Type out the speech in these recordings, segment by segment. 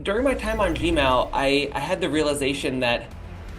During my time on Gmail, I had the realization that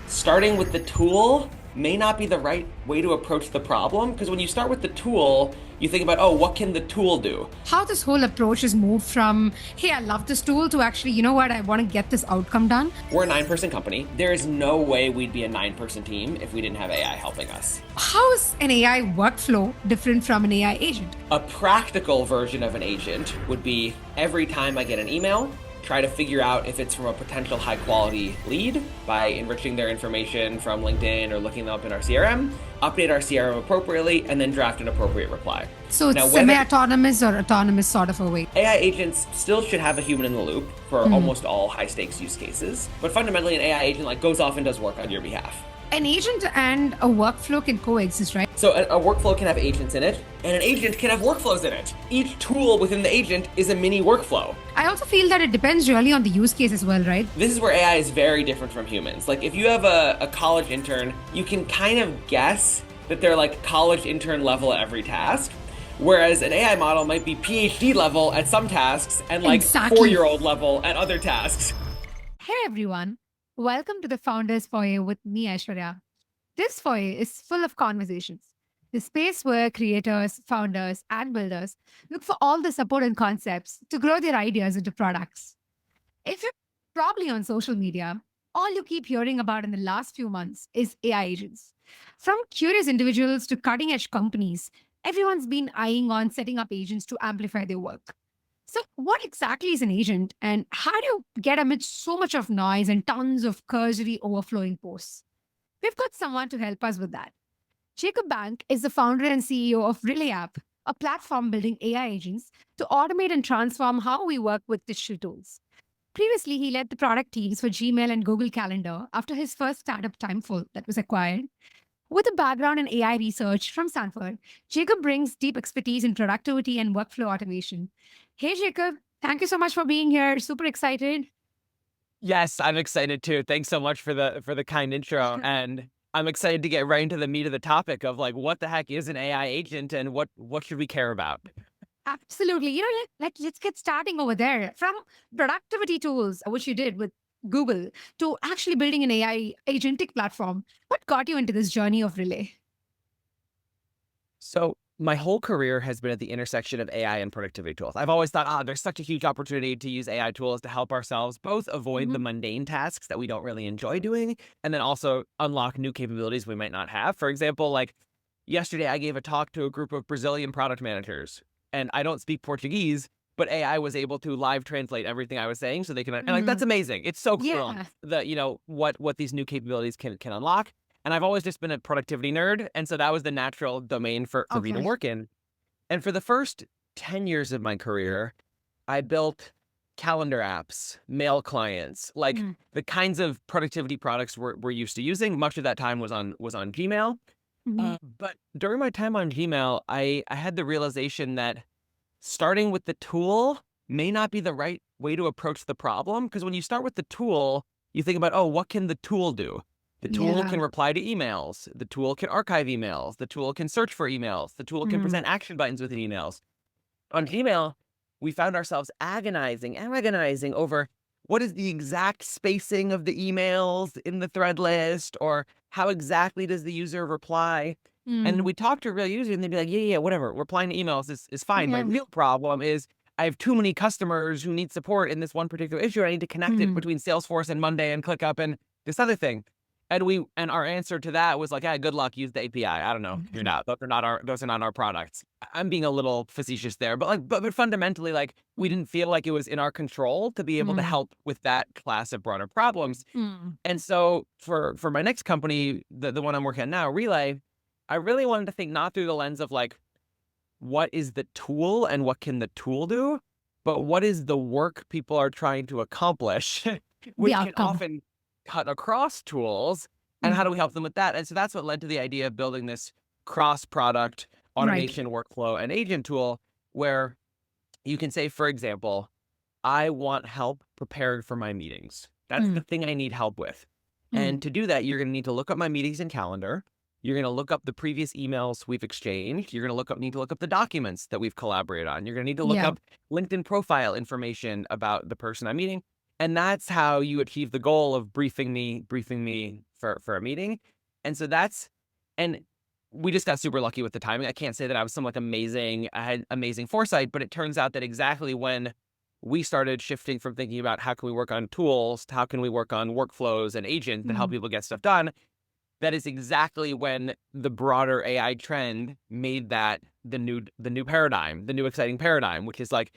starting with the tool may not be the right way to approach the problem. Because when you start with the tool, you think about, oh, what can the tool do? How this whole approach has moved from, hey, I love this tool to actually, you know what, I want to get this outcome done. We're a 9-person company. There is no way we'd be a 9-person team if we didn't have AI helping us. How is an AI workflow different from an AI agent? A practical version of an agent would be every time I get an email, try to figure out if it's from a potential high quality lead by enriching their information from LinkedIn or looking them up in our CRM, update our CRM appropriately, and then draft an appropriate reply. So it's Now, semi-autonomous or autonomous sort of a way. AI agents still should have a human in the loop for almost all high stakes use cases, but fundamentally an AI agent goes off and does work on your behalf. An agent and a workflow can coexist, right? So a workflow can have agents in it, and an agent can have workflows in it. Each tool within the agent is a mini workflow. I also feel that it depends really on the use case as well, right? This is where AI is very different from humans. Like if you have a college intern, you can kind of guess that they're like college intern level at every task. Whereas an AI model might be PhD level at some tasks and like Exactly. 4-year-old level at other tasks. Hey everyone, welcome to the Founders Foyer with me, Aishwarya. This foyer is full of conversations, the space where creators, founders, and builders look for all the support and concepts to grow their ideas into products. If you're probably on social media, all you keep hearing about in the last few months is AI agents. From curious individuals to cutting edge companies, everyone's been eyeing on setting up agents to amplify their work. So, what exactly is an agent, and how do you get amidst so much of noise and tons of cursory overflowing posts? We've got someone to help us with that. Jacob Bank is the founder and CEO of Relay App, a platform building AI agents to automate and transform how we work with digital tools. Previously, he led the product teams for Gmail and Google Calendar after his first startup, Timeful, that was acquired. With a background in AI research from Stanford, Jacob brings deep expertise in productivity and workflow automation. Hey, Jacob, thank you so much for being here. Super excited. Yes, I'm excited too. Thanks so much for the kind intro. And I'm excited to get right into the meat of the topic of like what the heck is an AI agent and what should we care about? Absolutely. Let's get starting over there. From productivity tools, which you did with Google, to actually building an AI agentic platform. What got you into this journey of Relay? So my whole career has been at the intersection of AI and productivity tools. I've always thought, there's such a huge opportunity to use AI tools to help ourselves both avoid the mundane tasks that we don't really enjoy doing, and then also unlock new capabilities we might not have. For example, like yesterday, I gave a talk to a group of Brazilian product managers, and I don't speak Portuguese, but AI was able to live translate everything I was saying, so they can. And like that's amazing. It's so cool Yeah. that what these new capabilities can unlock. And I've always just been a productivity nerd, and so that was the natural domain for me to Okay. work in. And for the first 10 years of my career, I built calendar apps, mail clients, like the kinds of productivity products we're used to using. Much of that time was on Gmail. But during my time on Gmail, I had the realization that starting with the tool may not be the right way to approach the problem. Because when you start with the tool, you think about, oh, what can the tool do? The tool Yeah. can reply to emails. The tool can archive emails. The tool can search for emails. The tool can present action buttons within emails. On Gmail, we found ourselves agonizing over what is the exact spacing of the emails in the thread list, or how exactly does the user reply? And we talked to a real user and they'd be like, yeah, whatever. Replying to emails is fine. My Yeah. real problem is I have too many customers who need support in this one particular issue. I need to connect it between Salesforce and Monday and ClickUp and this other thing. And our answer to that was like, yeah, good luck, use the API. I don't know. You're not. Those are not our products. I'm being a little facetious there, but fundamentally, like we didn't feel like it was in our control to be able to help with that class of broader problems. And so for my next company, the one I'm working on now, Relay, I really wanted to think not through the lens of like, what is the tool and what can the tool do, but what is the work people are trying to accomplish, which can outcome. often cut across tools, and how do we help them with that? And so that's what led to the idea of building this cross-product automation workflow and agent tool where you can say, for example, I want help prepared for my meetings. That's the thing I need help with. And to do that, you're going to need to look up my meetings in calendar. You're going to look up the previous emails we've exchanged. You're going to need to look up the documents that we've collaborated on. You're going to need to look up LinkedIn profile information about the person I'm meeting. And that's how you achieve the goal of briefing me for a meeting. And so and we just got super lucky with the timing. I can't say that I was I had amazing foresight, but it turns out that exactly when we started shifting from thinking about how can we work on tools to how can we work on workflows and agents that help Mm. people get stuff done, that is exactly when the broader AI trend made that the new paradigm, the new exciting paradigm, which is like,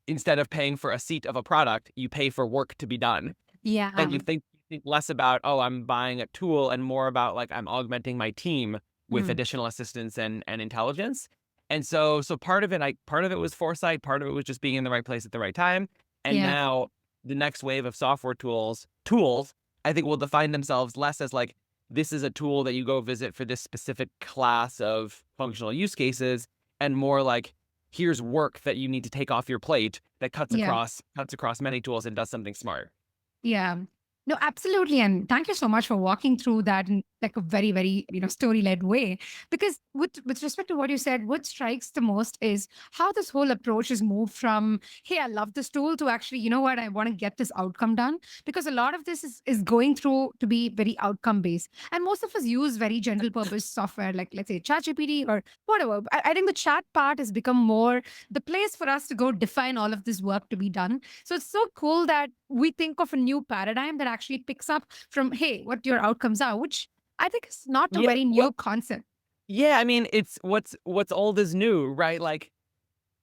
instead of paying for a seat of a product, you pay for work to be done. Yeah. And you think less about, oh, I'm buying a tool, and more about like I'm augmenting my team with Mm. additional assistance and intelligence. And so part of it was foresight, part of it was just being in the right place at the right time. And Yeah. now the next wave of software tools, I think will define themselves less as like, this is a tool that you go visit for this specific class of functional use cases, and more like, here's work that you need to take off your plate that cuts Yeah. across many tools and does something smart. Yeah. No, absolutely. And thank you so much for walking through that in like a very, very, story-led way. Because with respect to what you said, what strikes the most is how this whole approach has moved from, hey, I love this tool, to actually, you know what, I want to get this outcome done. Because a lot of this is going through to be very outcome based. And most of us use very general purpose software, like let's say ChatGPT or whatever. I think the chat part has become more the place for us to go define all of this work to be done. So it's so cool that we think of a new paradigm that actually picks up from, hey, what your outcomes are, which I think is not a Yeah, very well, new concept. yeah. I mean, it's what's old is new, right? Like,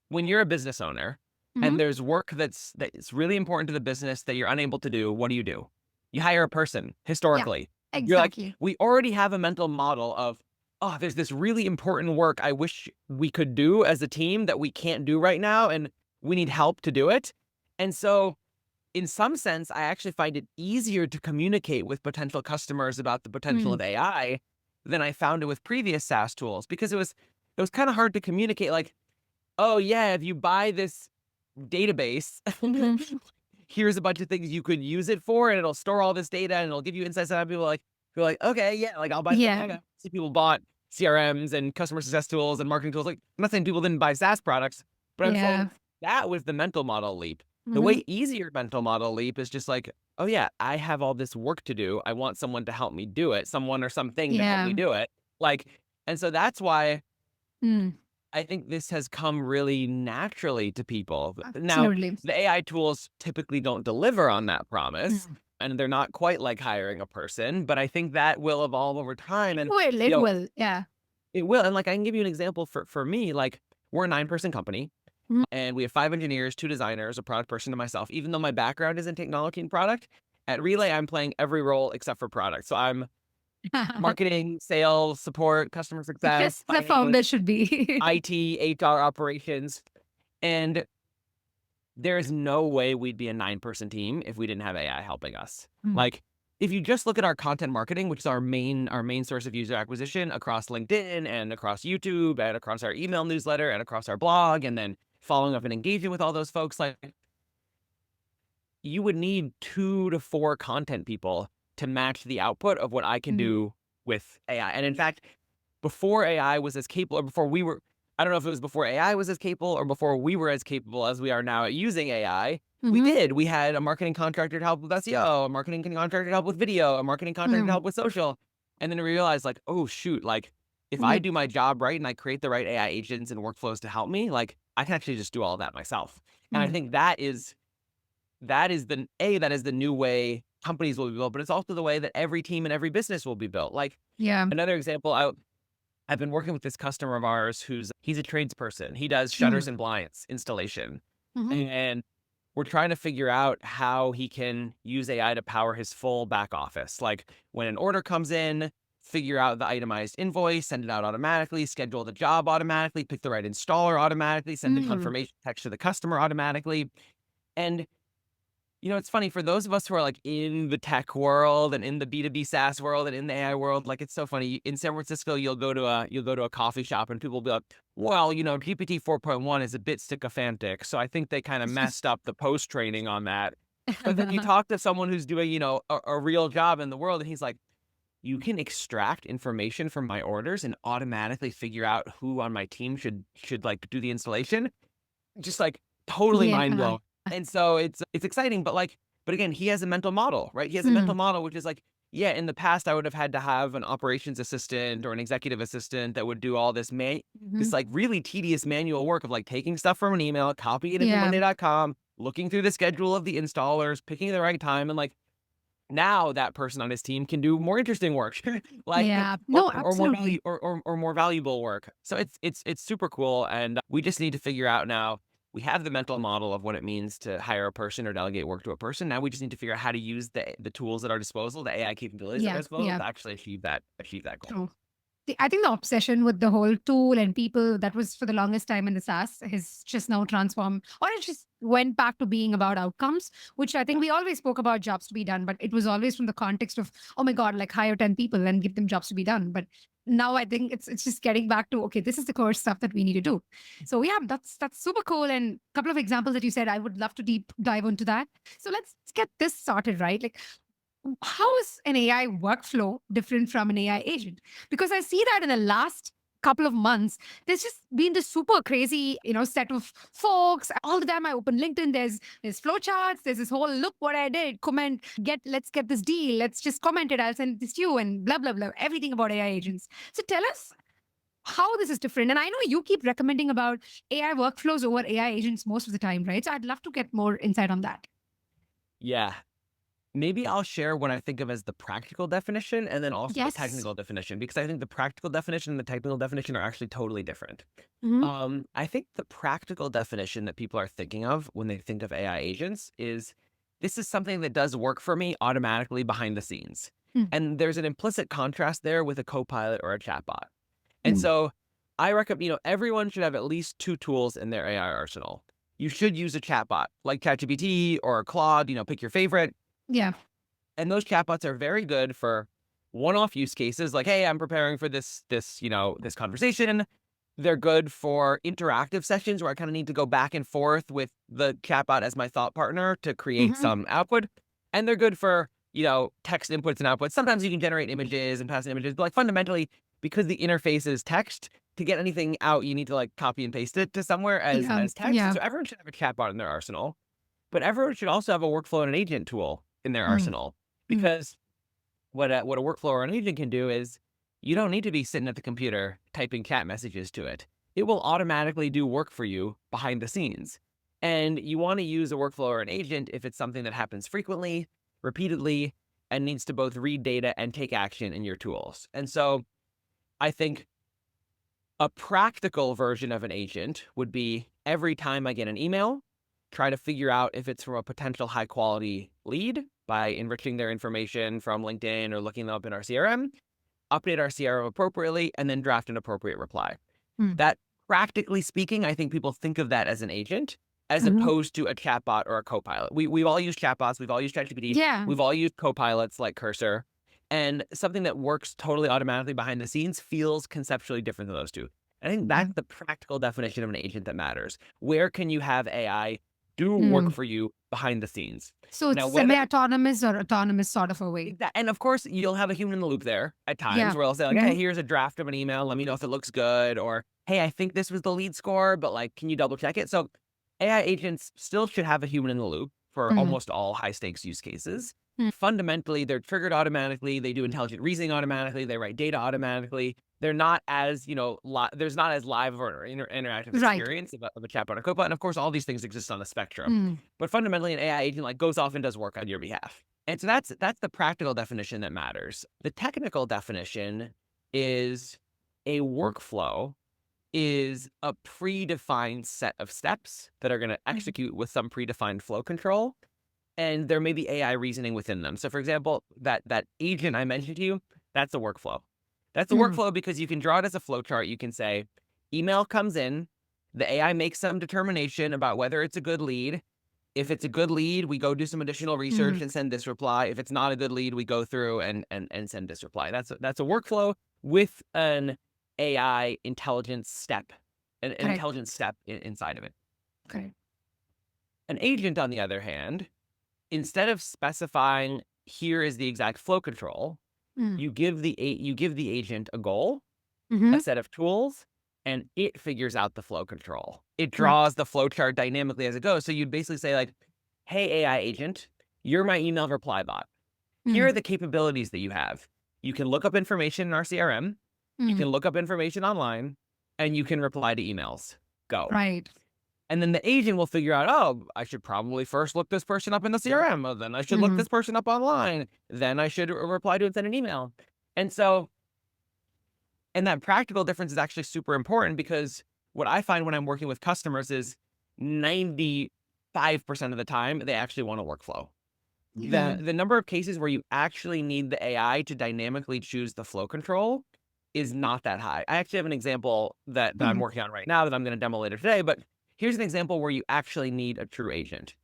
when you're a business owner Hmm. and there's work that's really important to the business that you're unable to do, what do? You hire a person. Yeah, Historically, you're like, exactly. we already have a mental model of, oh, there's this really important work I wish we could do as a team that we can't do right now, and we need help to do it. And so, in some sense, I actually find it easier to communicate with potential customers about the potential Mm. of AI than I found it with previous SaaS tools, because it was kind of hard to communicate, like, oh yeah, if you buy this database, Hmm. here's a bunch of things you could use it for, and it'll store all this data, and it'll give you insights. And people like, feel like, okay, yeah, like I'll buy. Yeah, Okay. See, people bought CRMs and customer success tools and marketing tools. Like, I'm not saying people didn't buy SaaS products, but I'm yeah. saying that was the mental model leap. The Hmm. way easier mental model leap is just like, oh yeah, I have all this work to do. I want someone to help me do it, someone or something to help Yeah. me do it. Like, and so that's why Mm. I think this has come really naturally to people. Now, Absolutely. the AI tools typically don't deliver on that promise, Mm. and they're not quite like hiring a person, but I think that will evolve over time. And, Well, you it know, will. Yeah. it will. And like, I can give you an example for me. Like, we're a 9-person company, Mhm. and we have 5 engineers, 2 designers, a product person, and myself. Even though my background is in technology and product, at Relay, I'm playing every role except for product. So I'm marketing, sales, support, customer success, Yes, the finance, founder should be. IT, HR operations. And there is no way we'd be a 9-person team if we didn't have AI helping us. Mm. Like, if you just look at our content marketing, which is our main source of user acquisition across LinkedIn and across YouTube and across our email newsletter and across our blog, and then following up and engaging with all those folks, like, you would need 2 to 4 content people to match the output of what I can Mm. do with AI. And in fact, before AI was as capable, or before we were, I don't know if it was before AI was as capable or before we were as capable as we are now at using AI. Mhm. We had a marketing contractor to help with SEO, a marketing contractor to help with video, a marketing contractor to Mm. help with social. And then we realized, like, oh shoot, like, if I Yep. do my job right and I create the right AI agents and workflows to help me, like, I can actually just do all that myself. And I Mm. think that is the new way companies will be built, but it's also the way that every team and every business will be built. Like, Yeah. another example, I've been working with this customer of ours he's a tradesperson. He does Mm. shutters and blinds installation. Mhm. And we're trying to figure out how he can use AI to power his full back office. Like, when an order comes in, figure out the itemized invoice, send it out automatically, schedule the job automatically, pick the right installer automatically, send the Mm. confirmation text to the customer automatically. And it's funny, for those of us who are like in the tech world and in the B2B SaaS world and in the AI world, like, it's so funny. In San Francisco, you'll go to a coffee shop and people will be like, well, GPT 4.1 is a bit sycophantic. So I think they kind of messed up the post training on that. But then you talk to someone who's doing, a real job in the world, and he's like, you can extract information from my orders and automatically figure out who on my team should like do the installation. Just like totally mind Yeah. blowing. And so it's exciting, but like, But again, he has a mental model, right? He has a mental model, which is like, yeah, in the past, I would have had to have an operations assistant or an executive assistant that would do all this this like really tedious manual work of like taking stuff from an email, copying it into Yeah. Monday.com, looking through the schedule of the installers, picking the right time, and like now that person on his team can do more interesting work, like Yeah. No, or more value absolutely. or more valuable work. So it's super cool, and we just need to figure out now. We have the mental model of what it means to hire a person or delegate work to a person. Now we just need to figure out how to use the tools at our disposal, the AI capabilities at our Yeah. disposal, Yeah. to actually achieve that goal. True. I think the obsession with the whole tool and people that was for the longest time in the SaaS has just now transformed, or it just went back to being about outcomes, which I think we always spoke about jobs to be done, but it was always from the context of, oh my God, like hire 10 people and give them jobs to be done. But now I think it's just getting back to, okay, this is the core stuff that we need to do. So yeah, that's super cool. And a couple of examples that you said, I would love to deep dive into that. So let's get this sorted, right? Like, how is an AI workflow different from an AI agent? Because I see that in the last couple of months, there's just been this super crazy, set of folks. All the time I open LinkedIn, there's flowcharts, there's this whole look what I did, comment, let's get this deal, let's just comment it, I'll send this to you, and blah blah blah, everything about AI agents. So tell us how this is different. And I know you keep recommending about AI workflows over AI agents most of the time, right? So I'd love to get more insight on that. Yeah. Maybe I'll share what I think of as the practical definition and then also the Yes. technical definition, because I think the practical definition and the technical definition are actually totally different. Mhm. I think the practical definition that people are thinking of when they think of AI agents is this is something that does work for me automatically behind the scenes. Mm. And there's an implicit contrast there with a copilot or a chatbot. And Mm. so I recommend, everyone should have at least 2 tools in their AI arsenal. You should use a chatbot like ChatGPT or Claude, pick your favorite. Yeah. And those chatbots are very good for one-off use cases like, hey, I'm preparing for this conversation. They're good for interactive sessions where I kind of need to go back and forth with the chatbot as my thought partner to create Mhm. some output. And they're good for, text inputs and outputs. Sometimes you can generate images and pass in images, but like fundamentally, because the interface is text, to get anything out, you need to like copy and paste it to somewhere as Yeah. text. Yeah. So everyone should have a chatbot in their arsenal, but everyone should also have a workflow and an agent tool in their Mm. arsenal. Mm. Because what a workflow or an agent can do is you don't need to be sitting at the computer typing chat messages to it. It will automatically do work for you behind the scenes. And you want to use a workflow or an agent if it's something that happens frequently, repeatedly, and needs to both read data and take action in your tools. And so I think a practical version of an agent would be every time I get an email, try to figure out if it's from a potential high quality lead by enriching their information from LinkedIn or looking them up in our CRM, update our CRM appropriately, and then draft an appropriate reply. Mm. That, practically speaking, I think people think of that as an agent as Mhm. opposed to a chatbot or a copilot. We've all used chatbots, we've all used ChatGPT, Yeah. we've all used copilots like Cursor, and something that works totally automatically behind the scenes feels conceptually different than those two. I think that's the practical definition of an agent that matters. Where can you have AI do work Mm. for you behind the scenes? So it's Now, whether semi-autonomous or autonomous sort of a way. and of course, you'll have a human in the loop there at times Yeah. where they'll say like, hey, Mhm. here's a draft of an email. Let me know if it looks good. Or, hey, I think this was the lead score, but like, can you double check it? So AI agents still should have a human in the loop for Mhm. almost all high stakes use cases. Mm. Fundamentally, they're triggered automatically. They do intelligent reasoning automatically. They write data automatically. They're not as, there's not as live or interactive Right. experience of a chatbot or copilot. And of course, all these things exist on a spectrum. Mm. But fundamentally, an AI agent like goes off and does work on your behalf. And so that's the practical definition that matters. The technical definition is a workflow is a predefined set of steps that are going to execute with some predefined flow control. And there may be AI reasoning within them. So for example, that agent I mentioned to you, that's a workflow. That's a Mm. workflow because you can draw it as a flow chart. You can say, email comes in, the AI makes some determination about whether it's a good lead. If it's a good lead, we go do some additional research Mhm. and send this reply. If it's not a good lead, we go through and send this reply. That's a workflow with an AI intelligence step, an Correct. intelligence step inside of it. Correct. An agent, on the other hand, instead of specifying here is the exact flow control, Mm. you give the agent a goal, Mhm. a set of tools, and it figures out the flow control. It Correct. draws the flow chart dynamically as it goes. So you'd basically say like, hey, AI agent, you're my email reply bot. Here are the capabilities that you have. You can look up information in our CRM, you can look up information online, and you can reply to emails. Go. Right. And then the agent will figure out, oh, I should probably first look this person up in the CRM. Or then I should look this person up online. Then I should reply to and send an email. And that practical difference is actually super important, because what I find when I'm working with customers is 95% of the time, they actually want a workflow. The number of cases where you actually need the AI to dynamically choose the flow control is not that high. I actually have an example that I'm working on right now that I'm going to demo later today, but here's an example where you actually need a true agent.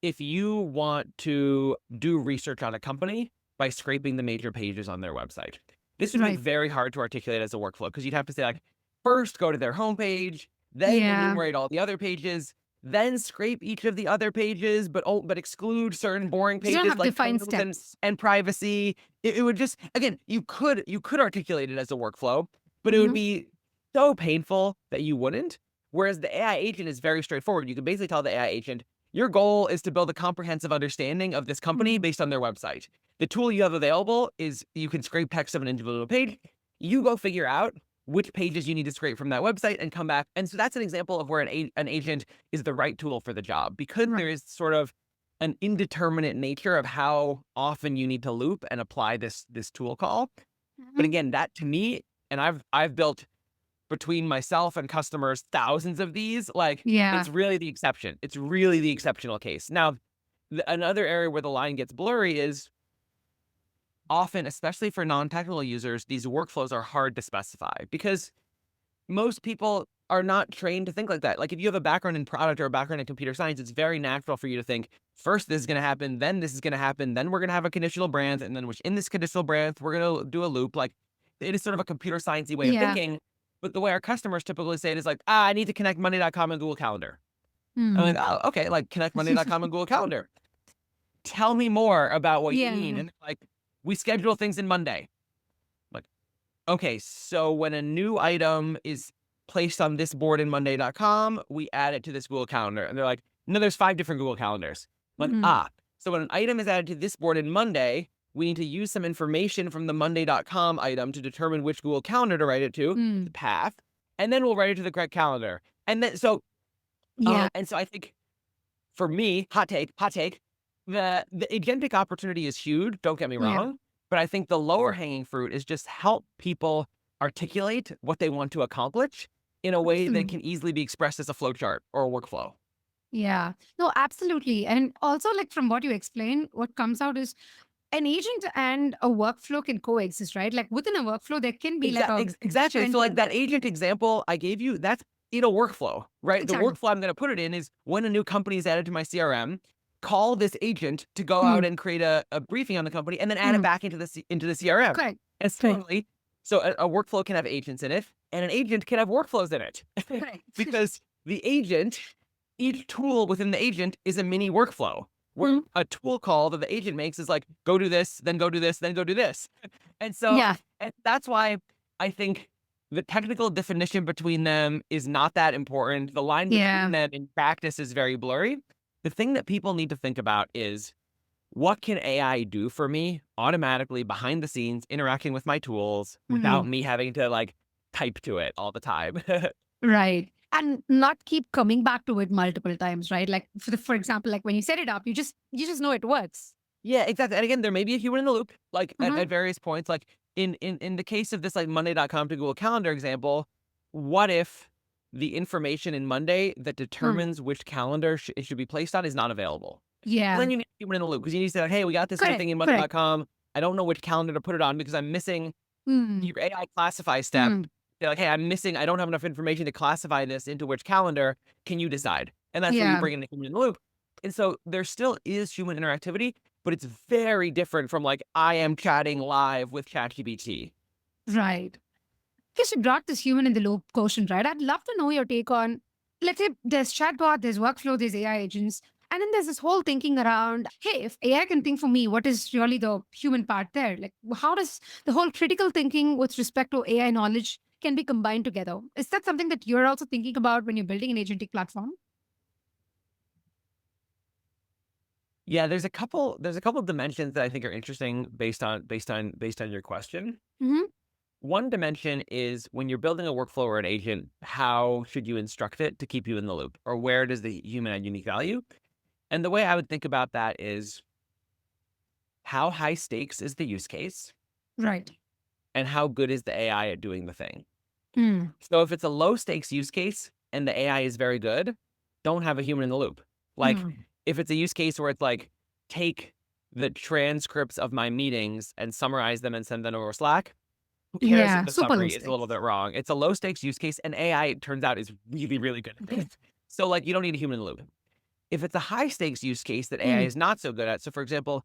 If you want to do research on a company by scraping the major pages on their website, this would be very hard to articulate as a workflow, because you'd have to say, like, first go to their homepage, then enumerate all the other pages, then scrape each of the other pages, but exclude certain boring You don't pages have like defined terms and, steps. and privacy. It would just, again, you could articulate it as a workflow, but it would be so painful that you wouldn't. Whereas the AI agent is very straightforward. You can basically tell the AI agent, your goal is to build a comprehensive understanding of this company based on their website. The tool you have available is you can scrape text of an individual page. You go figure out which pages you need to scrape from that website and come back. And so that's an example of where an agent is the right tool for the job, because there is sort of an indeterminate nature of how often you need to loop and apply this tool call. But again, that to me, and I've built, between myself and customers, thousands of these, like, it's really the exception. It's really the exceptional case. Now, another area where the line gets blurry is often, especially for non-technical users, these workflows are hard to specify, because most people are not trained to think like that. Like, if you have a background in product or a background in computer science, it's very natural for you to think, first this is going to happen, then this is going to happen, then we're going to have a conditional branch, and then in this conditional branch, we're going to do a loop. Like, it is sort of a computer sciencey way of thinking. But the way our customers typically say it is like, I need to connect Monday.com and Google Calendar. I'm like, oh, okay, like, connect Monday.com and Google Calendar. Tell me more about what you mean. And like, we schedule things in Monday. Like, okay, so when a new item is placed on this board in Monday.com, we add it to this Google Calendar. And they're like, no, there's 5 different Google Calendars. I'm like, so when an item is added to this board in Monday, we need to use some information from the Monday.com item to determine which Google Calendar to write it to, the path, and then we'll write it to the correct calendar. And then, so, and so I think, for me, hot take, the agentic opportunity is huge, don't get me wrong, but I think the lower hanging fruit is just help people articulate what they want to accomplish in a way that can easily be expressed as a flowchart or a workflow. Yeah, no, absolutely. And also, like, from what you explained, what comes out is an agent and a workflow can coexist, right? Like, within a workflow, there can be like a Exactly. So like that agent example I gave you, that's in a workflow, right? Exactly. The workflow I'm going to put it in is, when a new company is added to my CRM, call this agent to go out and create a briefing on the company, and then add it back into the CRM. Correct. And similarly, so a workflow can have agents in it, and an agent can have workflows in it. Because the agent, each tool within the agent is a mini workflow, where a tool call that the agent makes is like, go do this, then go do this, then go do this. And so and that's why I think the technical definition between them is not that important. The line between them in practice is very blurry. The thing that people need to think about is, what can AI do for me automatically behind the scenes, interacting with my tools without me having to like type to it all the time? Right. And not keep coming back to it multiple times, right? Like, for example, like when you set it up, you just know it works. Yeah, exactly. And again, there may be a human in the loop, like at various points. Like in the case of this, like, Monday.com to Google Calendar example, what if the information in Monday that determines which calendar it should be placed on is not available? Well, then you need a human in the loop, because you need to say, like, hey, we got this new thing in Monday.com. I don't know which calendar to put it on because I'm missing your AI classify step. They're like, hey, I don't have enough information to classify this into which calendar. Can you decide? And that's where you bring in the human in the loop. And so there still is human interactivity, but it's very different from like, I am chatting live with ChatGPT. Right. Because you brought this human in the loop quotient, right? I'd love to know your take on, let's say there's chatbot, there's workflow, there's AI agents. And then there's this whole thinking around, hey, if AI can think for me, what is really the human part there? Like, how does the whole critical thinking with respect to AI knowledge can be combined together? Is that something that you're also thinking about when you're building an agentic platform? Yeah, there's a couple dimensions that I think are interesting based on your question. Hmm. One dimension is when you're building a workflow or an agent, how should you instruct it to keep you in the loop? Or where does the human add unique value? And the way I would think about that is how high stakes is the use case Right. and how good is the AI at doing the thing? Mm. So if it's a low stakes use case and the AI is very good, don't have a human in the loop. Like Mm. if it's a use case where it's like, take the transcripts of my meetings and summarize them and send them over Slack, who cares if Yeah, the super low summary is a little stakes. bit wrong? It's a low stakes use case, and AI, it turns out, is really, really good at it. So like you don't need a human in the loop. If it's a high stakes use case that AI Mm. is not so good at, so for example,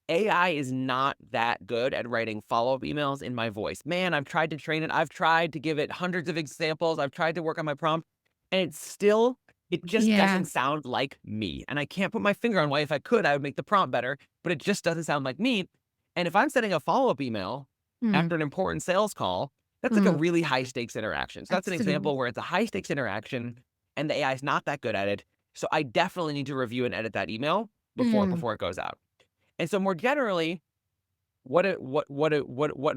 AI is not that good at writing follow-up emails in my voice. Man, I've tried to train it. I've tried to give it hundreds of examples. I've tried to work on my prompt, and it just Yeah. doesn't sound like me. And I can't put my finger on why. If I could, I would make the prompt better, but it just doesn't sound like me. And if I'm sending a follow-up email Mm. after an important sales call, that's like a Mm. really high stakes interaction. So that's an Absolutely. example where it's a high stakes interaction and the AI is not that good at it. So I definitely need to review and edit that email before Mm. before it goes out. And so more generally, what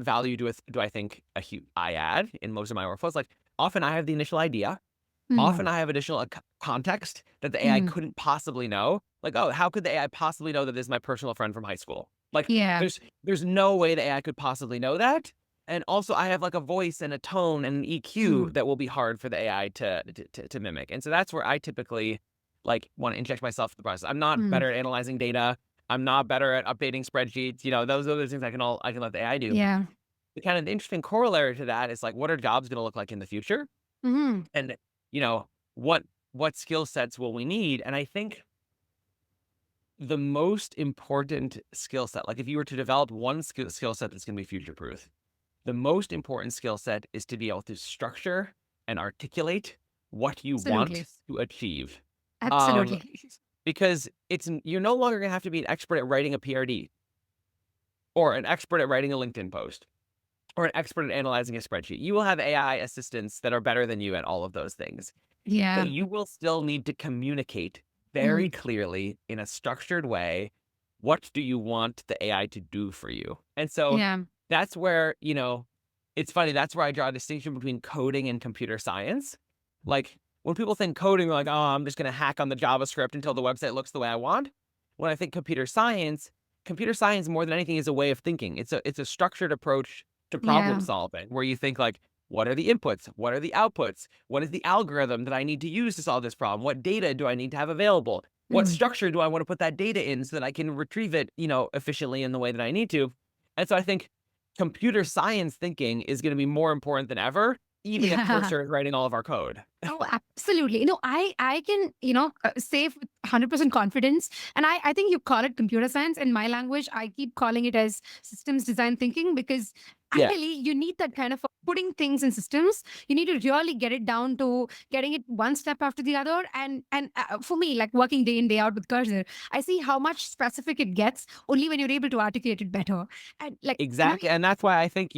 value do I think I add in most of my workflows? Like often I have the initial idea. Mm. Often I have additional context that the AI Mm. couldn't possibly know. Like, oh, how could the AI possibly know that this is my personal friend from high school? Like, Yeah. there's no way the AI could possibly know that. And also, I have like a voice and a tone and an EQ Mm. that will be hard for the AI to mimic. And so that's where I typically like want to inject myself in the process. I'm not Mm. better at analyzing data. I'm not better at updating spreadsheets. You know, those are the things I can let the AI do. Yeah. The kind of interesting corollary to that is like, what are jobs going to look like in the future? Mhm. And you know, what what skill sets will we need? And I think the most important skill set, like if you were to develop one skill set that's going to be future proof, the most important skill set is to be able to structure and articulate what you Absolutely. want to achieve. Um, Absolutely. because you're no longer going to have to be an expert at writing a PRD or an expert at writing a LinkedIn post or an expert at analyzing a spreadsheet. You will have AI assistants that are better than you at all of those things. But Yeah. you will still need to communicate very Mm. clearly in a structured way, what do you want the AI to do for you? And so Yeah. that's where, it's funny, that's where I draw a distinction between coding and computer science. Like when people think coding, they're like, oh, I'm just going to hack on the JavaScript until the website looks the way I want. When I think computer science more than anything is a way of thinking. It's a structured approach to problem Yeah. solving where you think like, what are the inputs? What are the outputs? What is the algorithm that I need to use to solve this problem? What data do I need to have available? What Mm. structure do I want to put that data in so that I can retrieve it, efficiently in the way that I need to? And so I think computer science thinking is going to be more important than ever, even if Yeah. Cursor is writing all of our code. Oh, absolutely. I can, say with 100% confidence. And I think you call it computer science. In my language, I keep calling it as systems design thinking because Yeah, ideally you need that kind of putting things in systems. You need to really get it down to getting it one step after the other. And for me, like working day in, day out with Cursor, I see how much specific it gets only when you're able to articulate it better. And like, exactly. And that's why I think,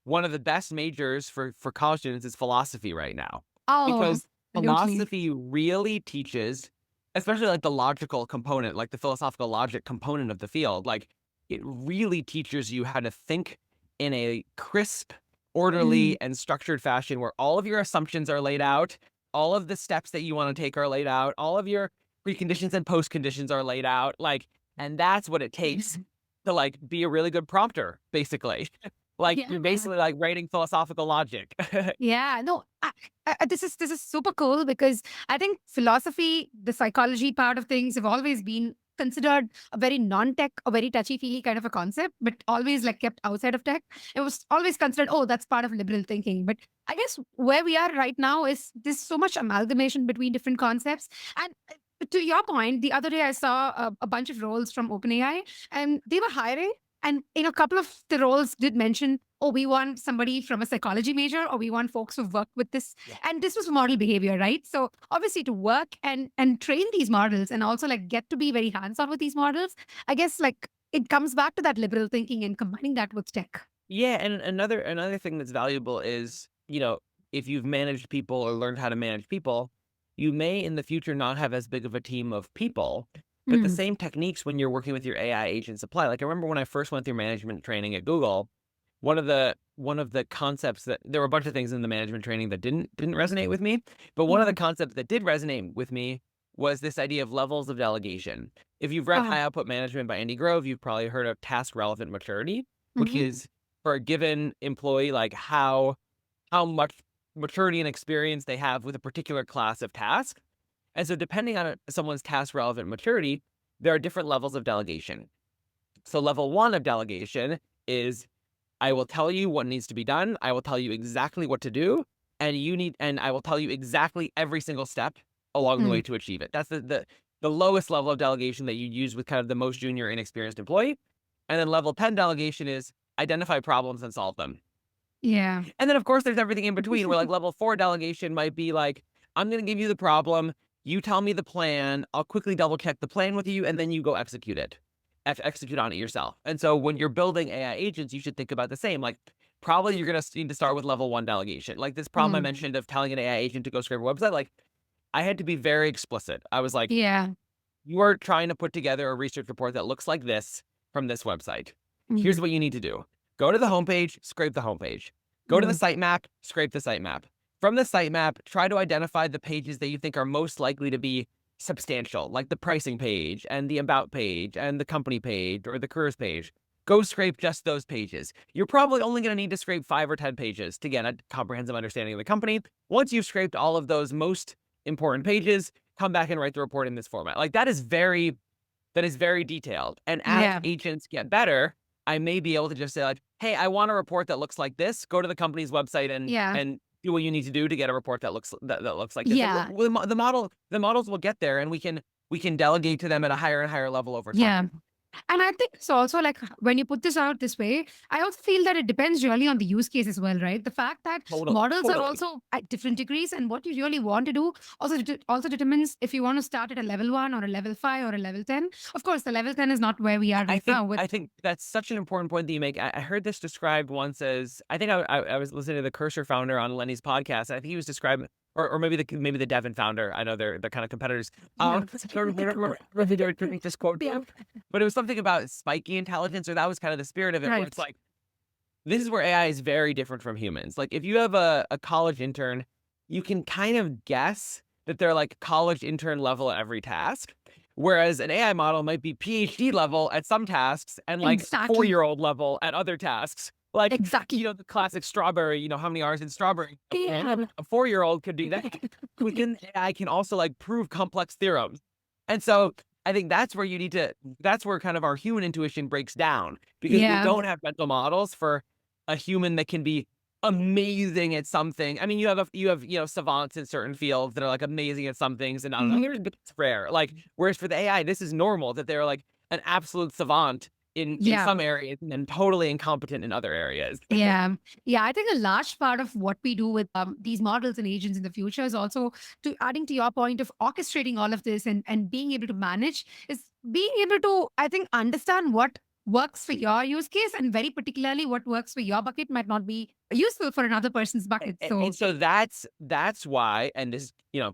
one of the best majors for college students is philosophy right now. oh, Because absolutely. philosophy really teaches, especially like the logical component, like the philosophical logic component of the field, like it really teaches you how to think in a crisp, Mm. orderly, and structured fashion where all of your assumptions are laid out, all of the steps that you want to take are laid out, all of your preconditions and postconditions are laid out. Like, and that's what it takes to like be a really good prompter, basically. Like Yeah. you're basically like writing philosophical logic. Yeah, no, this is super cool because I think philosophy, the psychology part of things have always been considered a very non-tech, a very touchy-feely kind of a concept, but always like kept outside of tech. It was always considered, oh, that's part of liberal thinking. But I guess where we are right now is there's so much amalgamation between different concepts. And to your point, the other day I saw a bunch of roles from OpenAI, and they were hiring. And a couple of the roles did mention, oh, we want somebody from a psychology major, or we want folks who've worked with this. Yeah. And this was model behavior, right? So obviously to work and train these models and also like get to be very hands-on with these models, I guess like it comes back to that liberal thinking and combining that with tech. Yeah, and another thing that's valuable is, if you've managed people or learned how to manage people, you may in the future not have as big of a team of people, But the Mm. same techniques when you're working with your AI agents apply. Like I remember when I first went through management training at Google, one of the concepts that there were a bunch of things in the management training that didn't resonate with me, but one of the concepts that did resonate with me was this idea of levels of delegation. If you've read Oh. High Output Management by Andy Grove, you've probably heard of task relevant maturity, which Mhm. is for a given employee, like how much maturity and experience they have with a particular class of task. And so depending on someone's task relevant maturity, there are different levels of delegation. So level 1 of delegation is I will tell you what needs to be done. I will tell you exactly what to do, and I will tell you exactly every single step along the way Mm. to achieve it. That's the lowest level of delegation that you use with kind of the most junior, inexperienced employee. And then level 10 delegation is identify problems and solve them. Yeah. And then, of course, there's everything in between where like level 4 delegation might be like, I'm going to give you the problem. You tell me the plan. I'll quickly double check the plan with you, and then you go execute it. Execute on it yourself. And so when you're building AI agents, you should think about the same. Like probably you're going to need to start with level 1 delegation. Like this problem I Mm. mentioned of telling an AI agent to go scrape a website, like I had to be very explicit. I was like, Yeah. you are trying to put together a research report that looks like this from this website. Here's Mm. what you need to do. Go to the homepage, scrape the homepage. Go to the Mm. sitemap, scrape the sitemap. From the sitemap, try to identify the pages that you think are most likely to be substantial, like the pricing page and the about page and the company page or the careers page. Go scrape just those pages. You're probably only going to need to scrape 5 or 10 pages to get a comprehensive understanding of the company. Once you've scraped all of those most important pages, come back and write the report in this format. Like that is very detailed. And as Yeah. agents get better, I may be able to just say like, hey, I want a report that looks like this. Go to the company's website Yeah. and do what you need to do to get a report that looks like this. And Yeah. the models will get there, and we can delegate to them at a higher and higher level over time. Yeah. And I think it's also like when you put this out this way, I also feel that it depends really on the use case as well, right? The fact that models are Totally. also at different degrees, and what you really want to do also determines if you want to start at a level 1 or a level 5 or a level 10. Of course, the level 10 is not where we are right now. I think that's such an important point that you make. I heard this described once as I think I was listening to the Cursor founder on Lenny's podcast. And I think he was describing, or maybe the Devon founder. I know they're kind of competitors. Just quote, but it was something about spiky intelligence, or that was kind of the spirit of it. Where it's Right. like this is where AI is very different from humans. Like if you have a college intern, you can kind of guess that they're like college intern level at every task. Whereas an AI model might be PhD level at some tasks and like Exactly. 4-year-old level at other tasks. Like, Exactly. the classic strawberry, how many R's in strawberry? Yeah. A 4-year-old could do that. Within AI can also like prove complex theorems. And so I think that's where that's where kind of our human intuition breaks down, because we Yeah. don't have mental models for a human that can be amazing at something. I mean, you have savants in certain fields that are like amazing at some things and not others, but it's rare. Like, whereas for the AI, this is normal that they're like an absolute savant in Yeah. some areas and then totally incompetent in other areas. Yeah. Yeah. I think a large part of what we do with these models and agents in the future is also to adding to your point of orchestrating all of this and being able to manage is being able to, I think, understand what works for your use case, and very particularly what works for your bucket might not be useful for another person's bucket. So And so that's why, and this,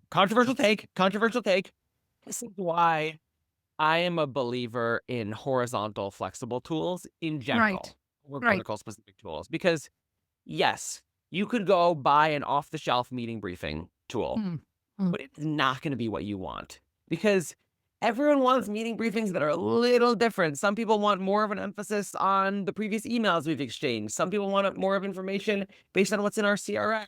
controversial take. This is why I am a believer in horizontal flexible tools in general, or Right. vertical specific tools, because yes, you could go buy an off the shelf meeting briefing tool, but it's not going to be what you want, because everyone wants meeting briefings that are a little different. Some people want more of an emphasis on the previous emails we've exchanged. Some people want more of information based on what's in our CRM.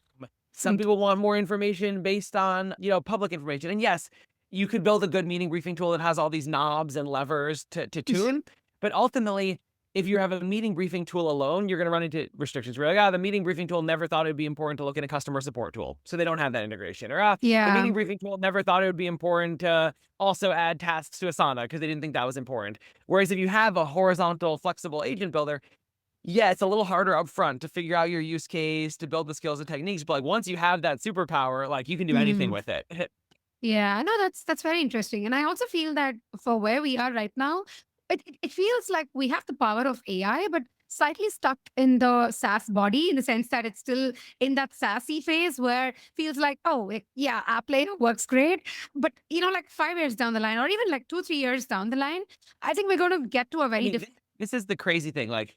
Some people want more information based on, public information. And yes, you could build a good meeting briefing tool that has all these knobs and levers to tune. But ultimately, if you have a meeting briefing tool alone, you're going to run into restrictions. We're like, the meeting briefing tool never thought it would be important to look in a customer support tool, so they don't have that integration. Or the meeting briefing tool never thought it would be important to also add tasks to Asana because they didn't think that was important. Whereas if you have a horizontal, flexible agent builder, yeah, it's a little harder up front to figure out your use case, to build the skills and techniques. But like once you have that superpower, like you can do anything with it. Yeah, no, that's very interesting. And I also feel that for where we are right now, it feels like we have the power of AI, but slightly stuck in the SaaS body in the sense that it's still in that SaaSy phase where it feels like, oh, yeah, app layer works great. But, like 5 years down the line, or even like 2, 3 years down the line, I think we're going to get to a I very mean, different. this is the crazy thing. Like,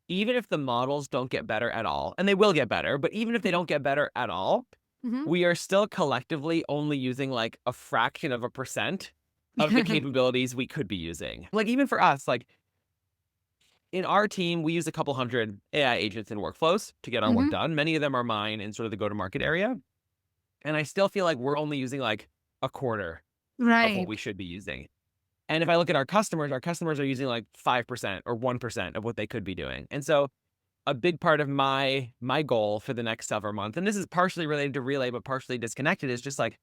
even if the models don't get better at all, and they will get better, but even if they don't get better at all, Mhm. we are still collectively only using like a fraction of a percent of the capabilities we could be using. Like, even for us, like in our team, we use a couple hundred AI agents and workflows to get our work Mhm. done. Many of them are mine in sort of the go-to-market area. And I still feel like we're only using like a quarter of what Right. we should be using. And if I look at our customers are using like 5% or 1% of what they could be doing. And so a big part of my goal for the next several months, and this is partially related to Relay, but partially disconnected, is just like,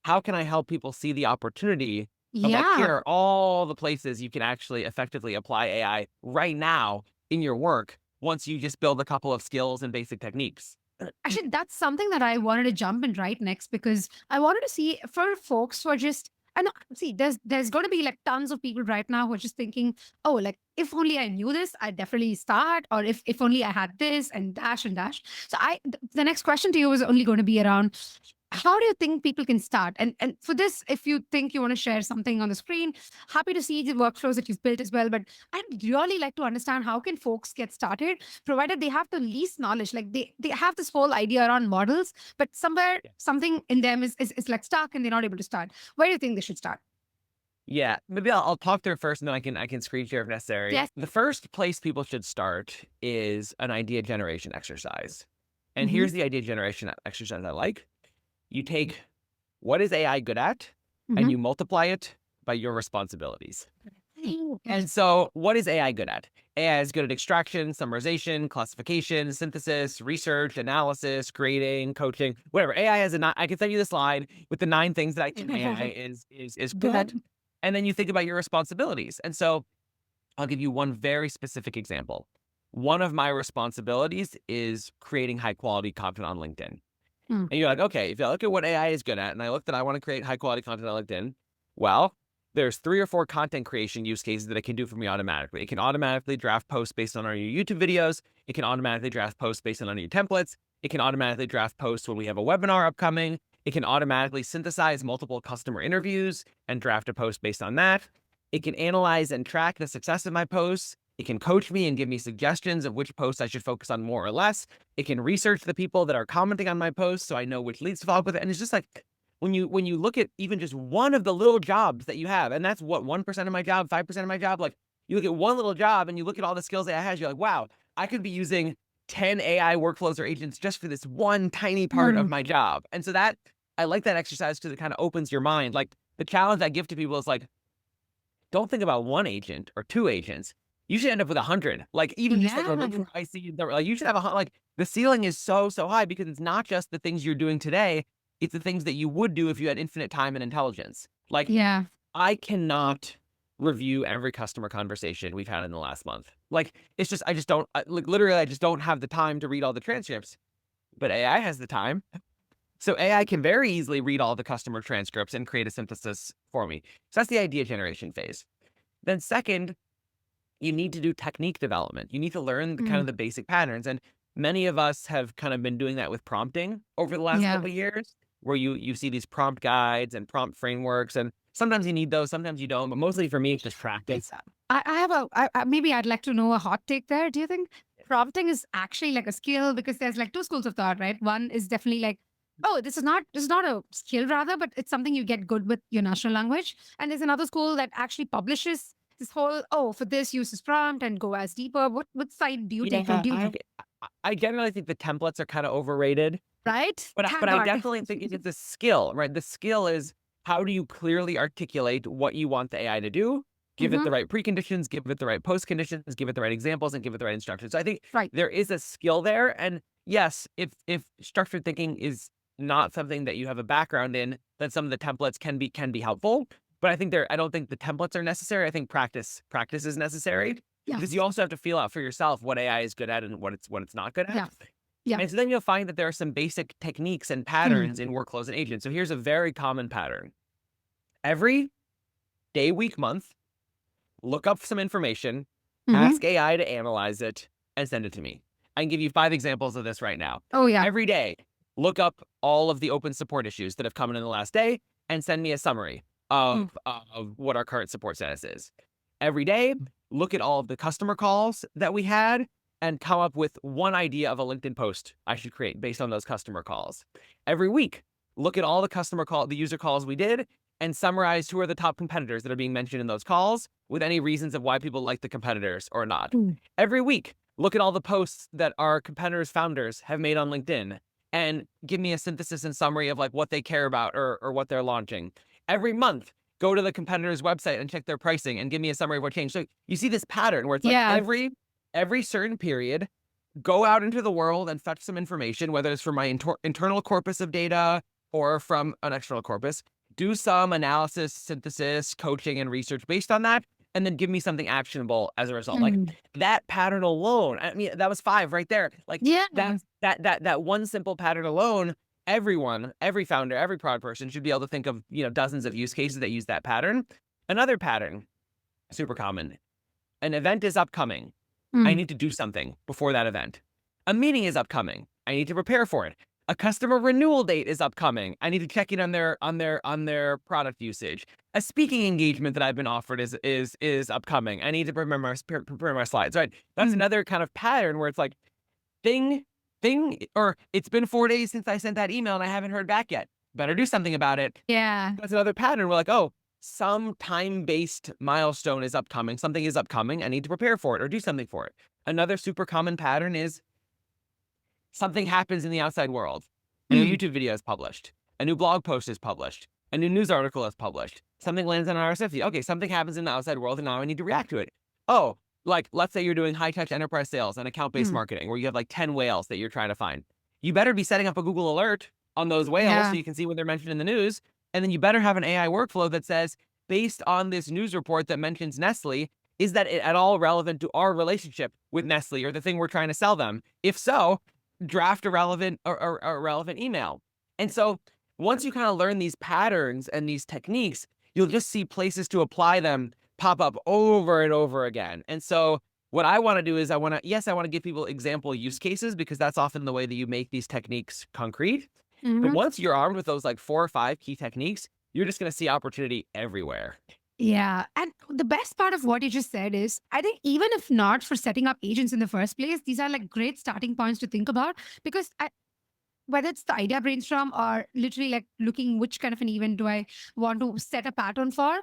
how can I help people see the opportunity of like, here Yeah. are all the places you can actually effectively apply AI right now in your work once you just build a couple of skills and basic techniques. Actually, that's something that I wanted to jump in right next because I wanted to see for folks who are just, and see, there's going to be like tons of people right now who are just thinking, oh, like if only I knew this, I'd definitely start, or if only I had this and dash and dash. So the next question to you is only going to be around how do you think people can start? And for this, if you think you want to share something on the screen, happy to see the workflows that you've built as well. But I'd really like to understand how can folks get started, provided they have the least knowledge. Like they have this whole idea around models, but somewhere Yeah. something in them is like stuck and they're not able to start. Where do you think they should start? Yeah, maybe I'll talk through it first, and then I can screen share if necessary. Yes. The first place people should start is an idea generation exercise. And Mm-hmm. here's the idea generation exercise I like. You take what is AI good at, and you multiply it by your responsibilities. And so, what is AI good at? AI is good at extraction, summarization, classification, synthesis, research, analysis, grading, coaching, whatever. AI has I can send you the slide with the 9 things that I think AI is good at. Good. And then you think about your responsibilities. And so, I'll give you one very specific example. One of my responsibilities is creating high quality content on LinkedIn. Mm. And you're like, okay, if I look at what AI is good at, and I looked at I want to create high quality content on LinkedIn, well, there's 3 or 4 content creation use cases that it can do for me automatically. It can automatically draft posts based on our YouTube videos. It can automatically draft posts based on our new templates. It can automatically draft posts when we have a webinar upcoming. It can automatically synthesize multiple customer interviews and draft a post based on that. It can analyze and track the success of my posts. It can coach me and give me suggestions of which posts I should focus on more or less. It can research the people that are commenting on my posts so I know which leads to follow up with it. And it's just like when you look at even just one of the little jobs that you have, and that's what 1% of my job, 5% of my job, like you look at one little job and you look at all the skills AI has, you're like, wow, I could be using 10 AI workflows or agents just for this one tiny part of my job. And so that I like that exercise because it kind of opens your mind. Like the challenge I give to people is like, don't think about 1 agent or 2 agents. You should end up with 100. Like even just like I see, like you should have like the ceiling is so high because it's not just the things you're doing today. It's the things that you would do if you had infinite time and intelligence. Like Yeah. I cannot review every customer conversation we've had in the last month. Like it's just I just don't like literally I just don't have the time to read all the transcripts. But AI has the time. So AI can very easily read all the customer transcripts and create a synthesis for me. So that's the idea generation phase. Then second, you need to do technique development. You need to learn the kind of the basic patterns. And many of us have kind of been doing that with prompting over the last Yeah. couple of years, where you see these prompt guides and prompt frameworks. And sometimes you need those, sometimes you don't. But mostly for me, it's just practice. I have maybe I'd like to know a hot take there. Do you think prompting is actually like a skill? Because there's like 2 schools of thought, right? One is definitely like, oh, this is not a skill rather, but it's something you get good with your natural language. And there's another school that actually publishes this whole, oh, for this use this prompt and go as deeper. What side do you take? Or do you I generally think the templates are kind of overrated. right? But Thank I God. definitely think it's a skill, right? The skill is how do you clearly articulate what you want the AI to do, give it the right preconditions, give it the right post conditions, give it the right examples, and give it the right instructions. So I think Right. there is a skill there. And yes, if structured thinking is not something that you have a background in, then some of the templates can be helpful. But I don't think the templates are necessary. I think practice is necessary. Yeah. Because you also have to feel out for yourself what AI is good at and what it's not good at. Yeah. Yeah. And so then you'll find that there are some basic techniques and patterns in workflows and agents. So here's a very common pattern. Every day, week, month, look up some information ask AI to analyze it, and send it to me. I can give you 5 examples of this right now. Oh, yeah. Every day, look up all of the open support issues that have come in the last day and send me a summary of what our current support status is. Every day, look at all of the customer calls that we had and come up with one idea of a LinkedIn post I should create based on those customer calls. Every week, look at all the user calls we did and summarize who are the top competitors that are being mentioned in those calls with any reasons of why people like the competitors or not. Every week, look at all the posts that our competitors' founders have made on LinkedIn and give me a synthesis and summary of like what they care about or what they're launching. Every month, go to the competitor's website and check their pricing and give me a summary of what changed. So you see this pattern where it's like every certain period, go out into the world and fetch some information, whether it's from my internal corpus of data or from an external corpus, do some analysis, synthesis, coaching, and research based on that, and then give me something actionable as a result. Like that pattern alone, I mean, that was 5 right there. Like that one simple pattern alone, everyone, every founder, every product person should be able to think of, dozens of use cases that use that pattern. Another pattern, super common. An event is upcoming. I need to do something before that event. A meeting is upcoming. I need to prepare for it. A customer renewal date is upcoming. I need to check in on their product usage. A speaking engagement that I've been offered is upcoming. I need to prepare my slides. Right. That's another kind of pattern where it's like or it's been 4 days since I sent that email and I haven't heard back yet. Better do something about it. Yeah. That's another pattern. We're like, oh, some time-based milestone is upcoming. Something is upcoming. I need to prepare for it or do something for it. Another super common pattern is something happens in the outside world. A new YouTube video is published. A new blog post is published. A new news article is published. Something lands on an RSS feed. Okay, something happens in the outside world and now I need to react to it. Oh, like let's say you're doing high-touch enterprise sales and account-based marketing where you have like 10 whales that you're trying to find. You better be setting up a Google alert on those whales so you can see when they're mentioned in the news. And then you better have an AI workflow that says, based on this news report that mentions Nestle, is that at all relevant to our relationship with Nestle or the thing we're trying to sell them? If so, draft a relevant email. And so once you kind of learn these patterns and these techniques, you'll just see places to apply them pop up over and over again. And so what I want to do is I want to give people example use cases because that's often the way that you make these techniques concrete. But once you're armed with those like 4 or 5 key techniques, you're just going to see opportunity everywhere. Yeah. And the best part of what you just said is, I think even if not for setting up agents in the first place, these are like great starting points to think about because whether it's the idea brainstorm or literally like looking which kind of an event do I want to set a pattern for,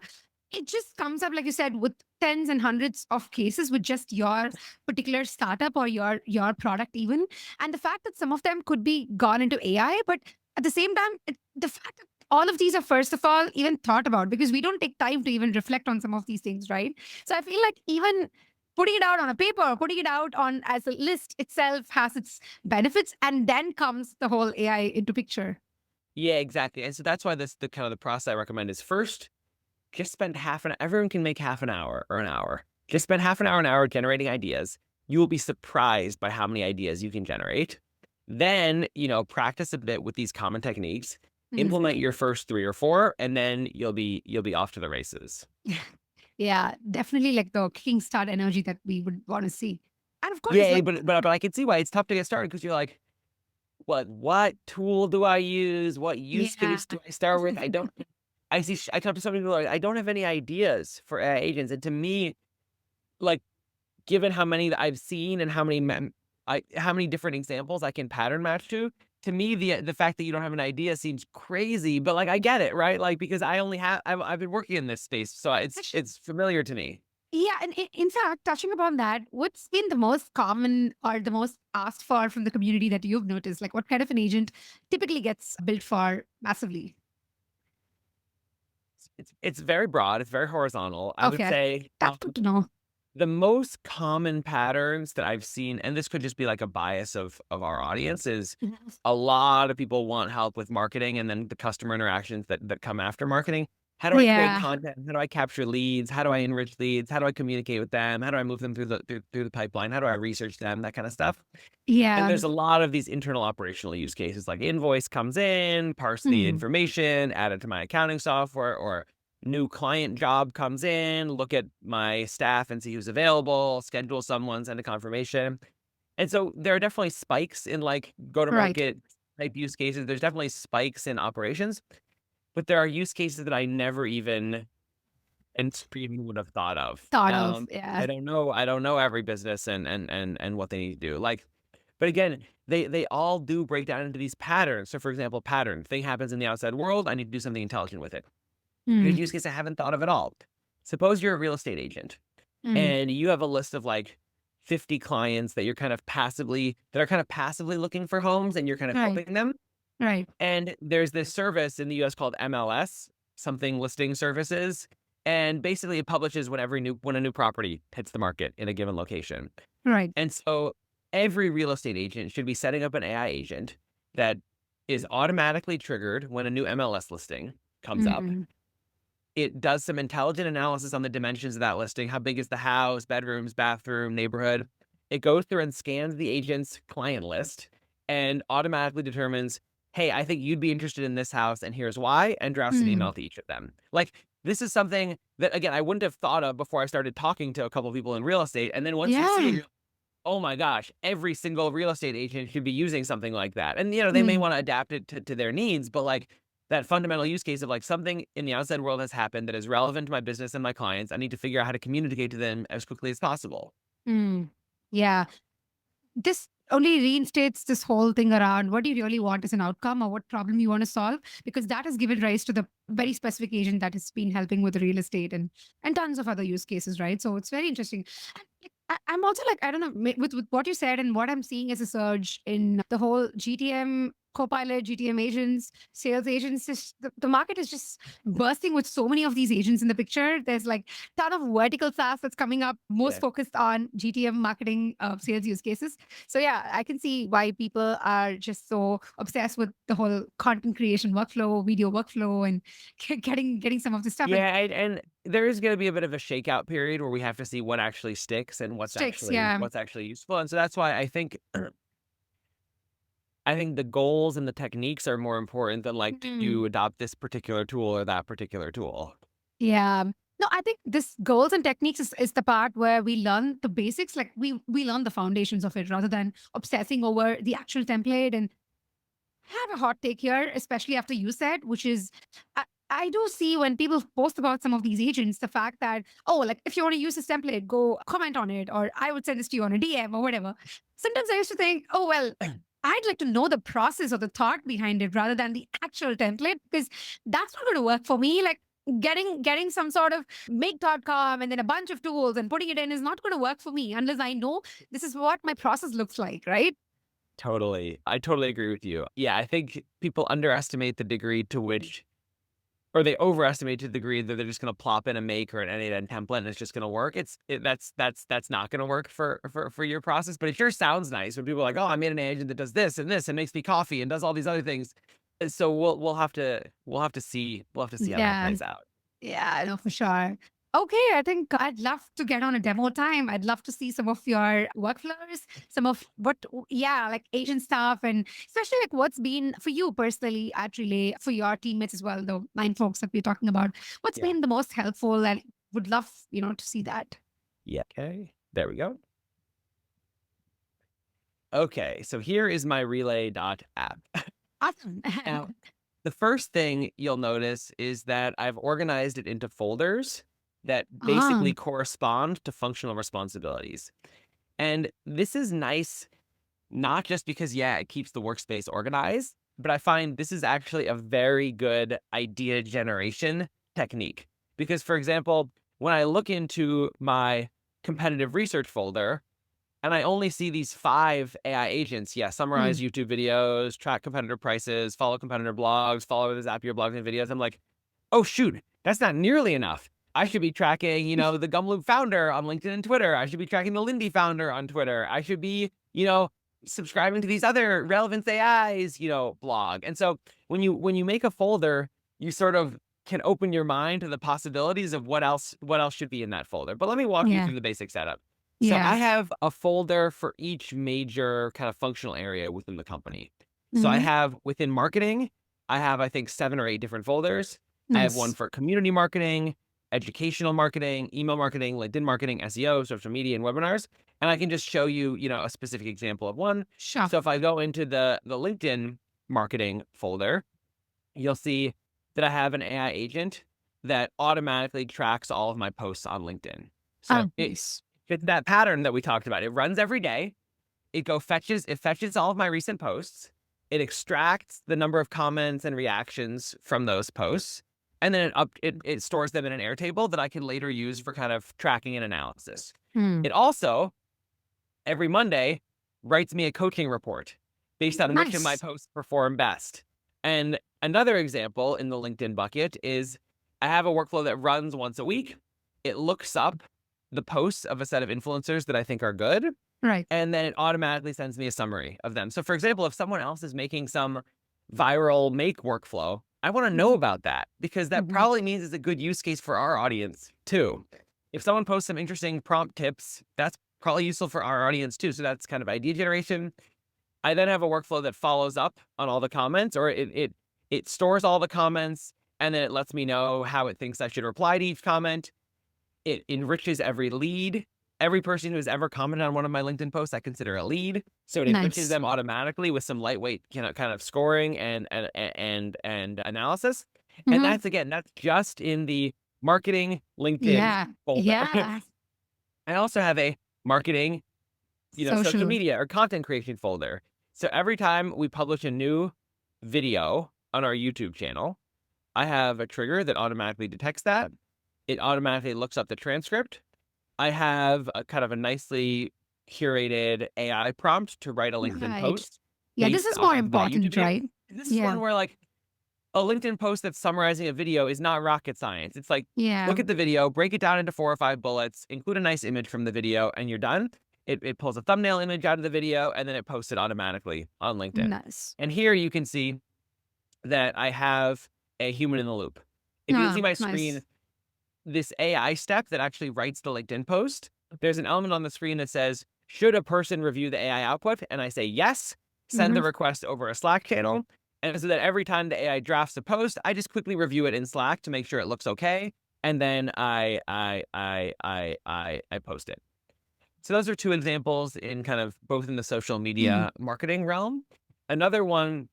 it just comes up, like you said, with tens and hundreds of cases with just your particular startup or your product even. And the fact that some of them could be gone into AI, but at the same time, the fact that all of these are, first of all, even thought about because we don't take time to even reflect on some of these things, right? So I feel like even putting it out on a paper or putting it out on as a list itself has its benefits. And then comes the whole AI into picture. Yeah, exactly. And so that's why the process I recommend is first, just spend everyone can make half an hour or an hour. Just spend half an hour generating ideas. You will be surprised by how many ideas you can generate. Then, practice a bit with these common techniques, implement your first 3 or 4, and then you'll be off to the races. Yeah, definitely like the kickstart energy that we would want to see. And of course, yeah, but I can see why it's tough to get started because you're like, what tool do I use? What use case do I start with? I talk to some people like, I don't have any ideas for AI agents. And to me, like, given how many that I've seen and how many different examples I can pattern match to me, the fact that you don't have an idea seems crazy, but like, I get it, right? Like, because I've been working in this space, so it's familiar to me. Yeah. And in fact, touching upon that, what's been the most common or the most asked for from the community that you've noticed? Like what kind of an agent typically gets built for massively? It's very broad. It's very horizontal. I would say that's good to know. The most common patterns that I've seen, and this could just be like a bias of our audience, is a lot of people want help with marketing and then the customer interactions that come after marketing. How do I create content? How do I capture leads? How do I enrich leads? How do I communicate with them? How do I move them through the pipeline? How do I research them? That kind of stuff. Yeah. And there's a lot of these internal operational use cases like invoice comes in, parse the information, add it to my accounting software, or new client job comes in, look at my staff and see who's available, schedule someone, send a confirmation. And so there are definitely spikes in like go to Right. market type use cases. There's definitely spikes in operations, but there are use cases that I never even would have thought of. Thought of. Yeah. I don't know every business and what they need to do. Like, but again, they all do break down into these patterns. So for example, pattern thing happens in the outside world. I need to do something intelligent with it. Here's Mm, a use case I haven't thought of at all. Suppose you're a real estate agent mm, and you have a list of like 50 clients that are kind of passively looking for homes and you're kind of right. helping them. Right. And there's this service in the US called MLS, something listing services. And basically it publishes when a new property hits the market in a given location. Right. And so every real estate agent should be setting up an AI agent that is automatically triggered when a new MLS listing comes up. Mm, It does some intelligent analysis on the dimensions of that listing. How big is the house, bedrooms, bathroom, neighborhood? It goes through and scans the agent's client list and automatically determines, hey, I think you'd be interested in this house and here's why, and drafts an email mm. to each of them. Like, this is something that, again, I wouldn't have thought of before I started talking to a couple of people in real estate. And then once you see it, Yeah. you're, oh my gosh, every single real estate agent should be using something like that. And, they may Mm, want to adapt it to their needs, but like, that fundamental use case of like something in the outside world has happened that is relevant to my business and my clients. I need to figure out how to communicate to them as quickly as possible. mm. Yeah. This only reinstates this whole thing around what do you really want as an outcome or what problem you want to solve, because that has given rise to the very specific agent that has been helping with real estate and tons of other use cases, right? So it's very interesting. And like, I'm also like, I don't know, with what you said and what I'm seeing as a surge in the whole GTM copilot, GTM agents, sales agents, just the market is just bursting with so many of these agents in the picture. There's like ton of vertical SaaS that's coming up, most Yeah. focused on GTM marketing, sales use cases. So yeah, I can see why people are just so obsessed with the whole content creation workflow, video workflow, and getting some of this stuff. And Yeah, and there is going to be a bit of a shakeout period where we have to see what actually sticks and sticks, yeah. what's actually useful. And so that's why I think the goals and the techniques are more important than like, do Mm, you adopt this particular tool or that particular tool? yeah. No, I think this goals and techniques is the part where we learn the basics, like we learn the foundations of it rather than obsessing over the actual template. And have a hot take here, especially after you said, which is I do see when people post about some of these agents, the fact that, oh, like if you want to use this template, go comment on it, or I would send this to you on a DM or whatever. Sometimes I used to think, oh, well, I'd like to know the process or the thought behind it rather than the actual template, because that's not going to work for me. Like getting some sort of make.com and then a bunch of tools and putting it in is not going to work for me unless I know this is what my process looks like, right? Totally. I totally agree with you. Yeah, I think people underestimate the degree to which, or they overestimate to the degree that they're just going to plop in a make or an N8N template and it's just going to work. That's not going to work for your process. But it sure sounds nice when people are like, oh, I made an agent that does this and makes me coffee and does all these other things. And so we'll have to see how that Yeah. plays out. Yeah, I know for sure. Okay, I think I'd love to get on a demo time. I'd love to see some of your workflows, some of yeah, like agent stuff, and especially like what's been for you personally at Relay, for your teammates as well, the 9 folks that we're talking about. What's Yeah. been the most helpful, and would love, to see that. Yeah. Okay. There we go. Okay. So here is my relay.app. Awesome. Now, the first thing you'll notice is that I've organized it into folders that Ah, basically correspond to functional responsibilities. And this is nice, not just because, yeah, it keeps the workspace organized, but I find this is actually a very good idea generation technique. Because, for example, when I look into my competitive research folder, and I only see these 5 AI agents. Yeah, summarize mm, YouTube videos, track competitor prices, follow competitor blogs, follow the Zapier blogs and videos. I'm like, oh shoot, that's not nearly enough. I should be tracking, the Gumloop founder on LinkedIn and Twitter. I should be tracking the Lindy founder on Twitter. I should be, subscribing to these other Relevance AIs, blog. And so when you make a folder, you sort of can open your mind to the possibilities of what else should be in that folder. But let me walk you yeah, through the basic setup. So yeah. I have a folder for each major kind of functional area within the company. So I Hmm. have within marketing, I have, I think, 7 or 8 different folders. I have one Nice. for community marketing, educational marketing, email marketing, LinkedIn marketing, SEO, social media, and webinars. And I can just show you, a specific example of one. Sure. So if I go into the LinkedIn marketing folder, you'll see that I have an AI agent that automatically tracks all of my posts on LinkedIn. So Oh, it nice. fits that pattern that we talked about. It runs every day. It fetches all of my recent posts. It extracts the number of comments and reactions from those posts. And then it stores them in an Airtable that I can later use for kind of tracking and analysis. Hmm. It also, every Monday, writes me a coaching report based on which of my Nice. posts perform best. And another example in the LinkedIn bucket is I have a workflow that runs once a week. It looks up the posts of a set of influencers that I think are good, Right. and then it automatically sends me a summary of them. So for example, if someone else is making some viral make workflow, I want to know about that because that Mhm. probably means it's a good use case for our audience too. If someone posts some interesting prompt tips, that's probably useful for our audience too. So that's kind of idea generation. I then have a workflow that follows up on all the comments, or it stores all the comments, and then it lets me know how it thinks I should reply to each comment. It enriches every lead. Every person who has ever commented on one of my LinkedIn posts, I consider a lead. So it enriches Nice. them automatically with some lightweight, kind of scoring and analysis. And Mhm. that's just in the marketing LinkedIn Yeah. folder. Yeah. I also have a marketing, social Social. media or content creation folder. So every time we publish a new video on our YouTube channel, I have a trigger that automatically detects that. It automatically looks up the transcript. I have a kind of a nicely curated AI prompt to write a LinkedIn Right. post Yeah, this based is more off of that YouTube important, video. right? This is Yeah. one where like a LinkedIn post that's summarizing a video is not rocket science. It's like, Yeah. look at the video, break it down into 4 or 5 bullets, include a nice image from the video, and you're done. It pulls a thumbnail image out of the video, and then it posts it automatically on LinkedIn. Nice. And here you can see that I have a human in the loop. If you can see Ah, my nice. screen, this AI step that actually writes the LinkedIn post, there's an element on the screen that says, should a person review the AI output? And I say yes, send the Mhm. request over a Slack channel. And so that every time the AI drafts a post, I just quickly review it in Slack to make sure it looks okay. And then I post it. So those are 2 examples in kind of both in the social Mm. media marketing realm. Another one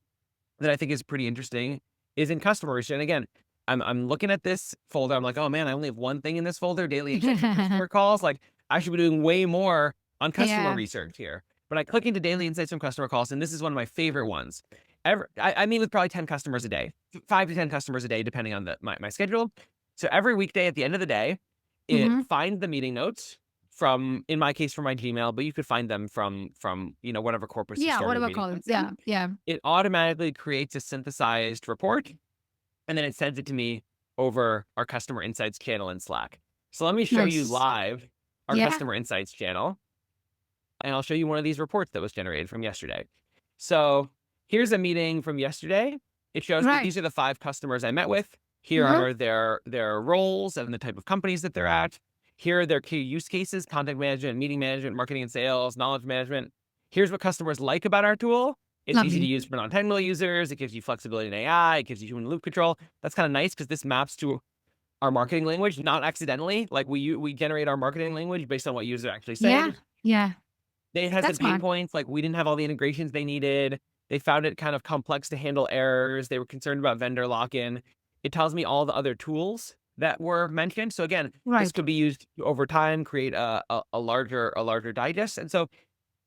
that I think is pretty interesting is in customer research. And again, I'm looking at this folder. I'm like, oh man, I only have one thing in this folder, daily insights from customer calls. Like I should be doing way more on customer Yeah. research here. But I click into daily insights from customer calls, and this is one of my favorite ones. I meet with probably 10 customers a day, 5 to 10 customers a day, depending on my schedule. So every weekday at the end of the day, it Mhm. finds the meeting notes from, in my case, from my Gmail, but you could find them from whatever corpus you Yeah, started whatever meeting call it. notes in. Yeah. Yeah. It automatically creates a synthesized report, and then it sends it to me over our customer insights channel in Slack. So let me show you Nice. live our Yeah. customer insights channel, and I'll show you one of these reports that was generated from yesterday. So here's a meeting from yesterday. It shows that Right. these are the 5 customers I met with. Here Mhm. are their roles and the type of companies that they're at. Here are their key use cases: content management, meeting management, marketing and sales, knowledge management. Here's what customers like about our tool. It's easy to Lovely. use for non-technical users. It gives you flexibility in AI. It gives you human loop control. That's kind of nice because this maps to our marketing language, not accidentally. Like we generate our marketing language based on what users are actually Yeah. saying. Yeah. They had some That's pain smart. points, like we didn't have all the integrations they needed. They found it kind of complex to handle errors. They were concerned about vendor lock-in. It tells me all the other tools that were mentioned. So again, this Right. could be used over time, create a larger digest. And so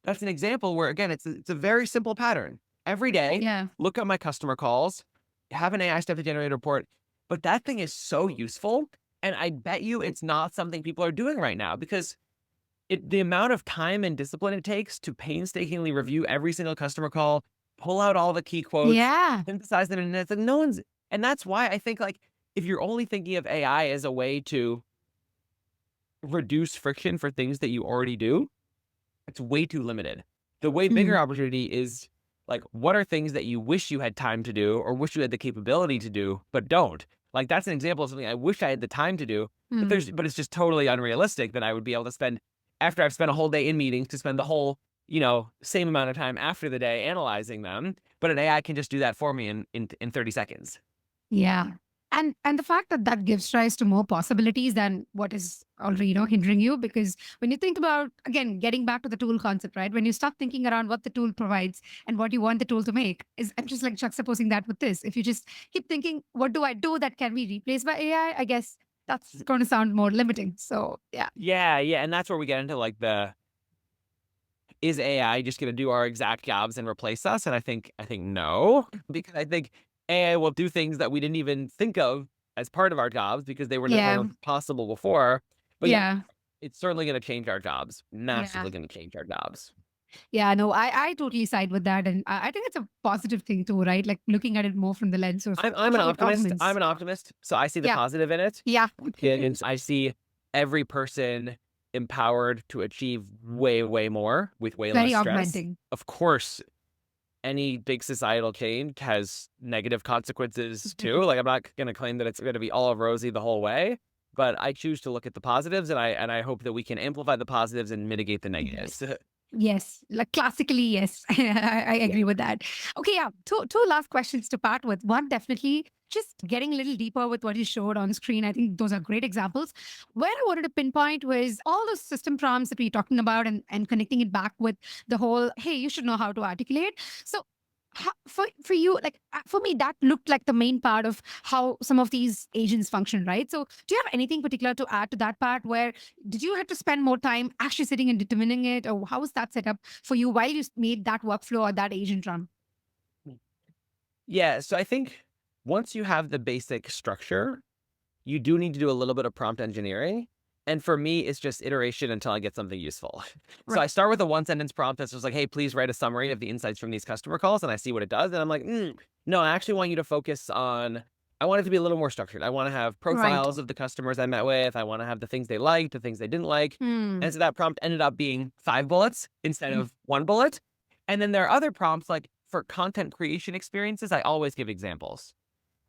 that's an example where, again, it's a very simple pattern. Every day, Yeah. look at my customer calls, have an AI step to generate a report. But that thing is so useful. And I bet you it's not something people are doing right now because the amount of time and discipline it takes to painstakingly review every single customer call, pull out all the key quotes, Yeah. synthesize them, and it's like no one's. And that's why I think like if you're only thinking of AI as a way to reduce friction for things that you already do, it's way too limited. The way bigger Mhm. opportunity is like, what are things that you wish you had time to do or wish you had the capability to do, but don't? Like, that's an example of something I wish I had the time to do, but Mm. but it's just totally unrealistic that I would be able to spend, after I've spent a whole day in meetings, to spend the whole, same amount of time after the day analyzing them. But an AI can just do that for me in 30 seconds. Yeah. And the fact that that gives rise to more possibilities than what is already, hindering you. Because when you think about, again, getting back to the tool concept, right? When you start thinking around what the tool provides and what you want the tool to make, I'm just like juxtaposing that with this. If you just keep thinking, what do I do that can be replaced by AI? I guess that's going to sound more limiting. So yeah. Yeah, yeah. And that's where we get into like is AI just going to do our exact jobs and replace us? And I think no, because I think AI will do things that we didn't even think of as part of our jobs because they were Yeah. never possible before. But yeah, Yeah. it's certainly going to change our jobs. Yeah. Massively going to change our jobs. Yeah, no, I totally side with that. And I think it's a positive thing too, right? Like looking at it more from the lens of I'm an how it optimist. augments. I'm an optimist, so I see the Yeah. positive in it. Yeah. And I see every person empowered to achieve way, way more with way less Very stress. augmenting. Of course, any big societal change has negative consequences too. Like I'm not going to claim that it's going to be all rosy the whole way, but I choose to look at the positives, and I hope that we can amplify the positives and mitigate the negatives. Yes, like classically, yes. I Yeah. agree with that. Okay, yeah. Two last questions to part with. One, definitely just getting a little deeper with what you showed on screen. I think those are great examples. Where I wanted to pinpoint was all those system prompts that we're talking about, and connecting it back with the whole, hey, you should know how to articulate. So for you, like for me, that looked like the main part of how some of these agents function, right? So do you have anything particular to add to that part? Where did you have to spend more time actually sitting and determining it, or how was that set up for you while you made that workflow or that agent run? Yeah, so I think once you have the basic structure, you do need to do a little bit of prompt engineering. And for me, it's just iteration until I get something useful. So Right. I start with a one sentence prompt that's just like, hey, please write a summary of the insights from these customer calls. And I see what it does. And I'm like, no, I actually want you to focus on, I want it to be a little more structured. I want to have Right. profiles of the customers I met with. I want to have the things they liked, the things they didn't like. Hmm. And so that prompt ended up being 5 bullets instead Mm. of 1 bullet. And then there are other prompts like for content creation experiences, I always give examples.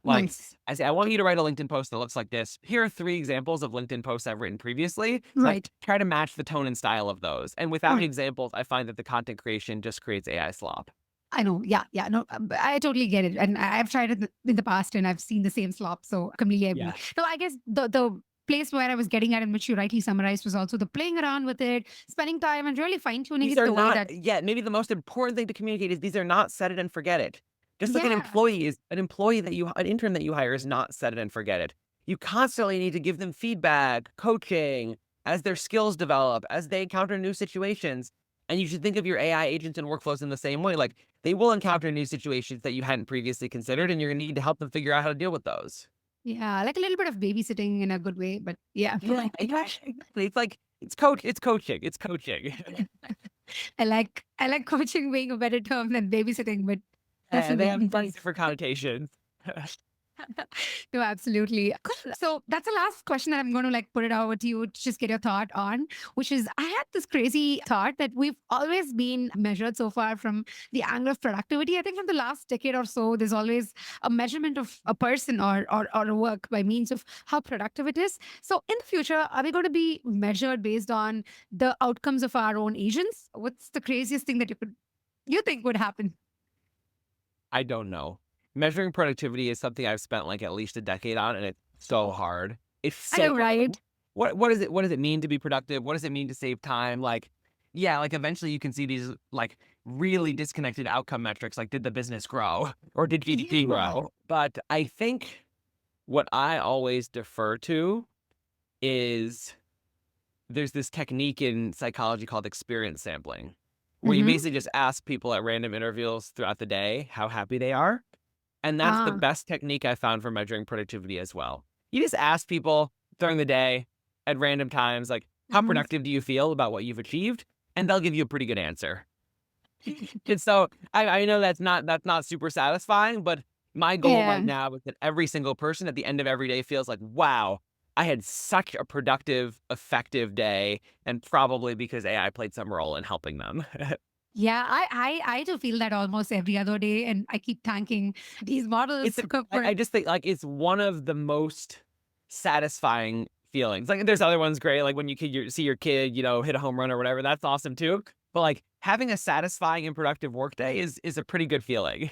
Like, Nice. I say, I want you to write a LinkedIn post that looks like this. Here are 3 examples of LinkedIn posts I've written previously. Like, Right. try to match the tone and style of those. And without Right. examples, I find that the content creation just creates AI slop. I know. Yeah. Yeah. No, I totally get it. And I've tried it in the past and I've seen the same slop. So completely agree. Yeah. No, I guess the place where I was getting at and which you rightly summarized was also the playing around with it, spending time and really fine tuning These it are the way not, that, yeah, maybe the most important thing to communicate is these are not set it and forget it. Just like yeah. an intern that you hire is not set it and forget it. You constantly need to give them feedback, coaching, as their skills develop, as they encounter new situations. And you should think of your AI agents and workflows in the same way. Like they will encounter new situations that you hadn't previously considered, and you're going to need to help them figure out how to deal with those. Yeah. Like a little bit of babysitting in a good way. But yeah. Yeah, exactly. It's like, it's coaching. It's coaching. I like coaching being a better term than babysitting, but And they have definitely. different connotations. No, absolutely. Cool. So that's the last question that I'm going to like put it over to you to just get your thought on, which is I had this crazy thought that we've always been measured so far from the angle of productivity. I think from the last decade or so, there's always a measurement of a person or a work by means of how productive it is. So in the future, are we going to be measured based on the outcomes of our own agents? What's the craziest thing that you think would happen? I don't know. Measuring productivity is something I've spent like at least a decade on, and it's so hard. It's I so know, right? what does it mean to be productive? What does it mean to save time? Like, yeah, like eventually you can see these like really disconnected outcome metrics, like did the business grow or did GDP Yeah. grow? But I think what I always defer to is there's this technique in psychology called experience sampling, where you Mm-hmm. basically just ask people at random intervals throughout the day how happy they are. And that's the Ah. best technique I found for measuring productivity as well. You just ask people during the day at random times, like, how Mhm. productive do you feel about what you've achieved? And they'll give you a pretty good answer. And so I know that's not super satisfying, but my goal right Yeah. now is that every single person at the end of every day feels like, wow, I had such a productive, effective day, and probably because AI played some role in helping them. Yeah, I do feel that almost every other day, and I keep thanking these models It's for. I just think like it's one of the most satisfying feelings. Like there's other ones great, like when see your kid, hit a home run or whatever. That's awesome too. But like having a satisfying and productive workday is a pretty good feeling.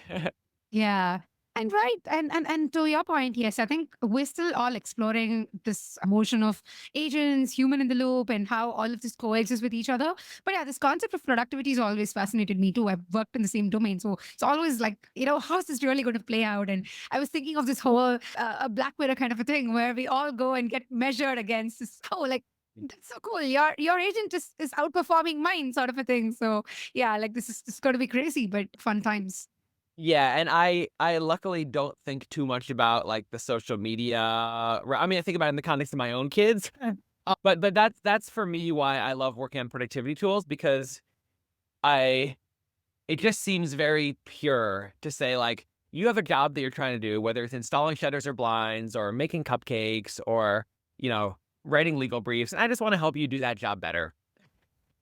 Yeah. And right, and to your point, yes, I think we're still all exploring this notion of agents, human in the loop, and how all of this coexists with each other. But yeah, this concept of productivity has always fascinated me too. I've worked in the same domain, so it's always like, how's this really going to play out? And I was thinking of this whole a Black Mirror kind of a thing where we all go and get measured against this. Oh, like that's so cool. Your agent is outperforming mine, sort of a thing. So yeah, like this is going to be crazy, but fun times. Yeah, and I luckily don't think too much about like the social media. I mean, I think about it in the context of my own kids. But that's for me why I love working on productivity tools, because it just seems very pure to say like you have a job that you're trying to do, whether it's installing shutters or blinds or making cupcakes or, writing legal briefs, and I just want to help you do that job better.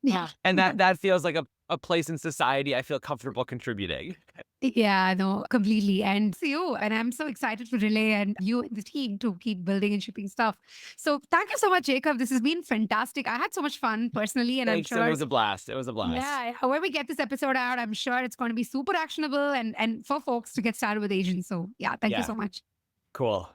Yeah. And that feels like a place in society I feel comfortable contributing. Yeah, no, completely. And see you. And I'm so excited for Relay and you and the team to keep building and shipping stuff. So thank you so much, Jacob. This has been fantastic. I had so much fun personally, and Thanks. I'm sure It was a blast. It was a blast. yeah, when we get this episode out, I'm sure it's going to be super actionable and for folks to get started with agents. So yeah, thank you Yeah. so much. Cool.